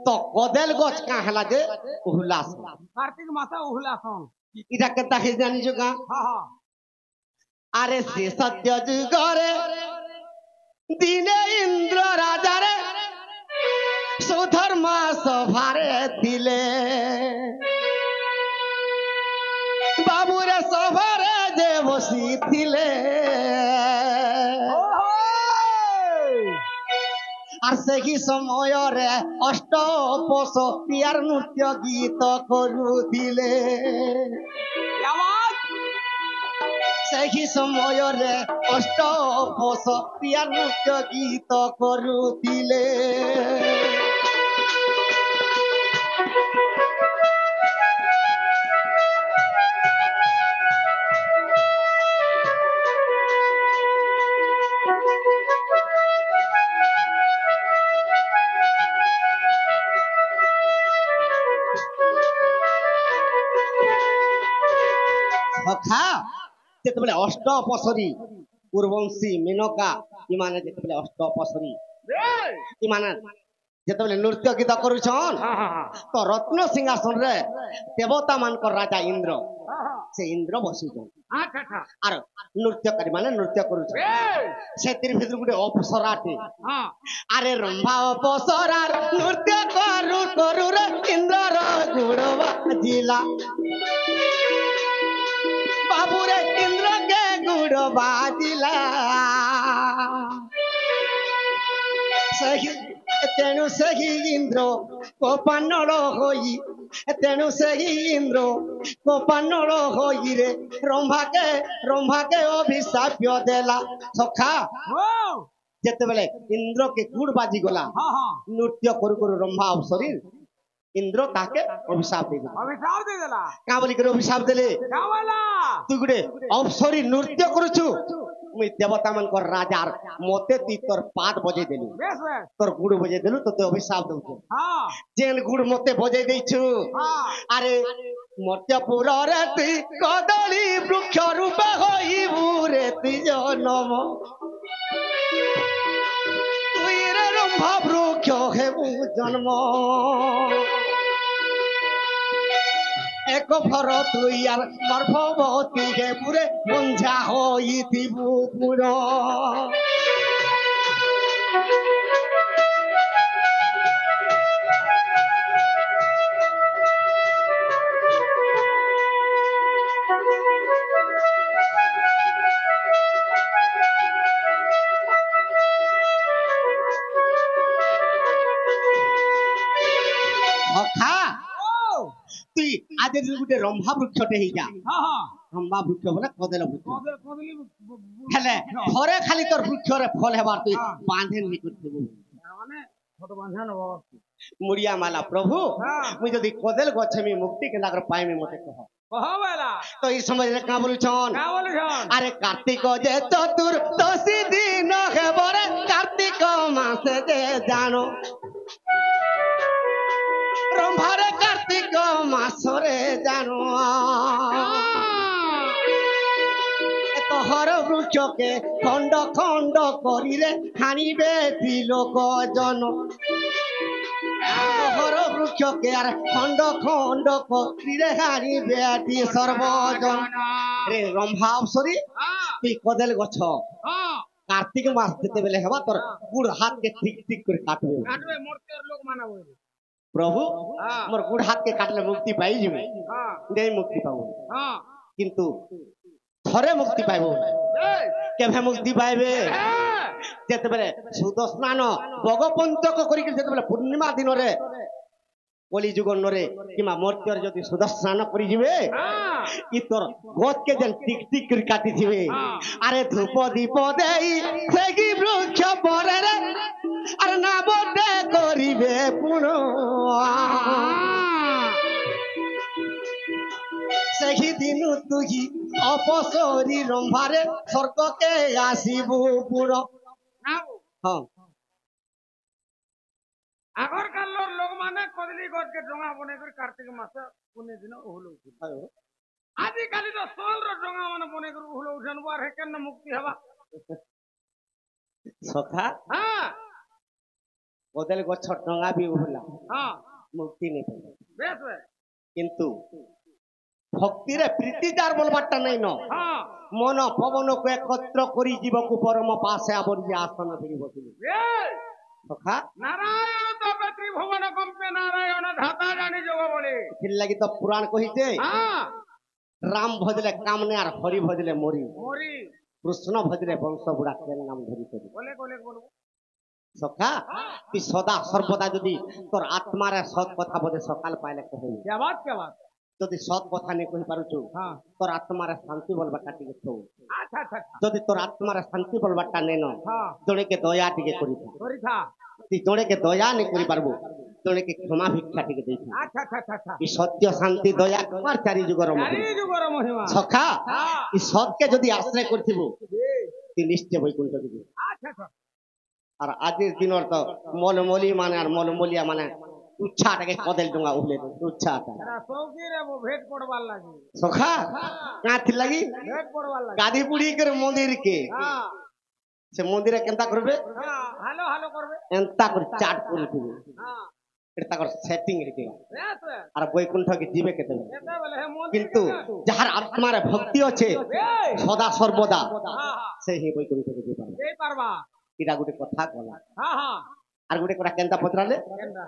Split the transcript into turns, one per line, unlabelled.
तो कदेल गच का हला जे उहुलास
कार्तिक मासा उहुलासन
इटा केता हे जानि जुगा
हाँ हाँ
अरे से सत्य जुगरे दिने इंद्र राजा रे सुधर्मा सभारे थिले बाबू रे सभारे जे बसी थिले আর সেই সমୟରେ অষ্টপশ পিয়ার নৃত্য গীত କରୁଥିଲେ ସେହି ସମୟରେ ଅଷ୍ଟପଶ ପିୟାର ନୃତ୍ୟ ଗୀତ କରୁଥିଲେ सखा जेतेबेले अष्टपसरी पूर्ववंशी मेनका इमाने जेतेबेले अष्टपसरी इमाने जेतेबेले नृत्य गीत करूछन तो रत्न सिंहासन रे देवता मानकर राजा इंद्र से इंद्र बसिछन आर नृत्यकारी माने नृत्य करूछन सेतिर भितर गुटे अप्सराटे अरे रंभा अप्सरा नृत्य करू करू रे इंद्र गुड़ बाजिला बाबू रे इंद्र के गुड़ बाजिला तेणु सही इंद्र कोपानल होई तेणु सही इंद्र कोपानल होई रे रंभा के अभिशाप देला सखा जेते बेले इंद्र के गुड़ बाजी गला नृत्य करू करू रंभा अवसरी इंद्र ताके अभिशाप दे देला का बोली करे अभिशाप देले का वाला तू गुडे अवसरी नृत्य करूछु मुई देवता मन को राजार मोते ती तोर पाद बजे देलु तोर गुड़ बजे देलु तो ते अभिशाप दउ हां जेन गुड़ मोते बजे देछु अरे मर्त्यपुर रे ती कदली वृक्ष रूप होइबु रे ती जनम तुई रे रंभा वृक्ष हेबु जन्म एक भर तुई यार गर्भवती के पूरे बंझा होइथिबु पुरो आज गुटे रंभा वृक्षटे ही जा रंभा वृक्ष बोले कदेल वृक्ष हेले घरे खाली तोर वृक्ष रे फल हेबार तू बांधे नहीं करथिबो माने फोटो बांधन मुड़िया माला प्रभु मुई जदी कदेल गछे में मुक्ति के लागर पाए में मते कह वाला तो ई समझ रे का बोलुछन अरे कार्तिक जे चतुर्दशी दिन हेबरे कार्तिक मास जे जानो रंभारे कार्तिक मासरे जानो तोहर वृक्ष के खंड खंड करी रे हानिबे त्रिलोक जन तोहर वृक्ष के यार खंड खंड करी रे हानिबे सर्वजन रे रंभा अवसरी तू कदेल गछ कार्तिक मास जेते बेले हेबा तोर गुड़ हाथ के ठीक ठीक कर काटबे मोर लोग मानबो प्रभु मोर गुड़ हाथ के काटले मुक्ति पाई जिमे नहीं मुक्ति पाबो किंतु थरे मुक्ति पाइबो केभे मुक्ति पाइबे जेते बेले सुदस्नान भगपंचक करी जेते बेले पूर्णिमा दिन रे कली जुगन रे किमा मर्त्यर जदी सुदस्नान करी जिवे ई तोर गोद के जन टिक टिक कर काटी थिवे अरे धूप दीप देई सेगी वृक्ष परे रे अरे ना बडे करिवे पुनो सही दिन तुही अपसरी रंभारे स्वर्ग के आसीबु पुरो हां आगर कालर लोग माने कदली गज के डोंगा बने कर कार्तिक मास पुने दिन ओहलो आदि काली तो सोल रो डोंगा माने बने कर ओहलो जनवार है केन मुक्ति हवा सखा हां কদেল গছ ডঙ্গা বি উহলা
হ্যাঁ
মুক্তি নেই পাইলে।
বেশ বেশ
কিন্তু ভক্তিরে প্রীতি যার বলবারটা নাই ন
হ্যাঁ
মন পবনକୁ একত্র করি জীবକୁ পরম পাশে আবরিয়ে আসন ফিরি বসিলি
বেশ
সখা
নারায়ণ তবে ত্রিভুবন কম্পে নারায়ণ ধাতা জানি যোগ বলে
এর লাগি তো পুরাণ কহিছে
হ্যাঁ
রাম ভজলে কামনে আর হরি ভজলে মরি
মরি
কৃষ্ণ ভজলে বংশ বুড়া কেন নাম ধরি করি
বলে বলে বলবো
সখা তুই সদা সর্বদা যদি তোর আত্মার সৎ কথা বোধে সকাল পাইলে কহিবি
কে বাত কে বাত
যদি সৎ কথা নেই কহি পারুছু
হ্যাঁ
তোর আত্মার শান্তি বলবারটা টিকে থৌ
আচ্ছা আচ্ছা আচ্ছা
যদি তোর আত্মার শান্তি বলবারটা নেই ন
হ্যাঁ
জনেকে দয়া টিকে করিথা
ধরিথা
তুই জনেকে দয়া নেই করি পারবো জনেকে ক্ষমা ভিক্ষা টিকে ଦେଇଥା
আচ্ছা আচ্ছা আচ্ছা আচ্ছা
এই সত্য শান্তি দয়া কুমার চারি যুগর
চারি
মহিমা
যুগর মহিমা
সখা
হ্যাঁ
এই সৎকে যদি আশ্রয় করথিবু
বেশ,
তুই নিশ্চয় বৈকুণ্ঠ দিবি
আচ্ছা আচ্ছা
আর আজির দিনর তো মলমলি মানে আর মলমলিয়া মানে উচ্ছাটাকে কদেল ডোঙা উহলে উচ্ছাটা
এরা সৌকিরে ভেট পড়বার লাগে
সখা কাঁথি লাগি
ভেট পড়বার লাগে
গাধি পুড়ি করে মন্দির কে
হ্যাঁ
সে মন্দিরে কেনতা করবে
হ্যাঁ হালো হালো করবে
এন্তা করে চাট করে দিবে
হ্যাঁ
এটা তাকর সেটিং রেখে
বেশ বেশ
আর বৈকুণ্ঠকে জীবে কেতে
এতে বলে হে মন্দির
কিন্তু যাহার আত্মার ভক্তি আছে
বেশ
সদা সর্বদা
হ্যাঁ হ্যাঁ
সে হি বৈকুণ্ঠকে ଯିବେ
এই পারবা
এটা গোটে কথা কলা
হ্যাঁ হ্যাঁ
আর গোটে কথা কেনতা পচরালে
কেনটা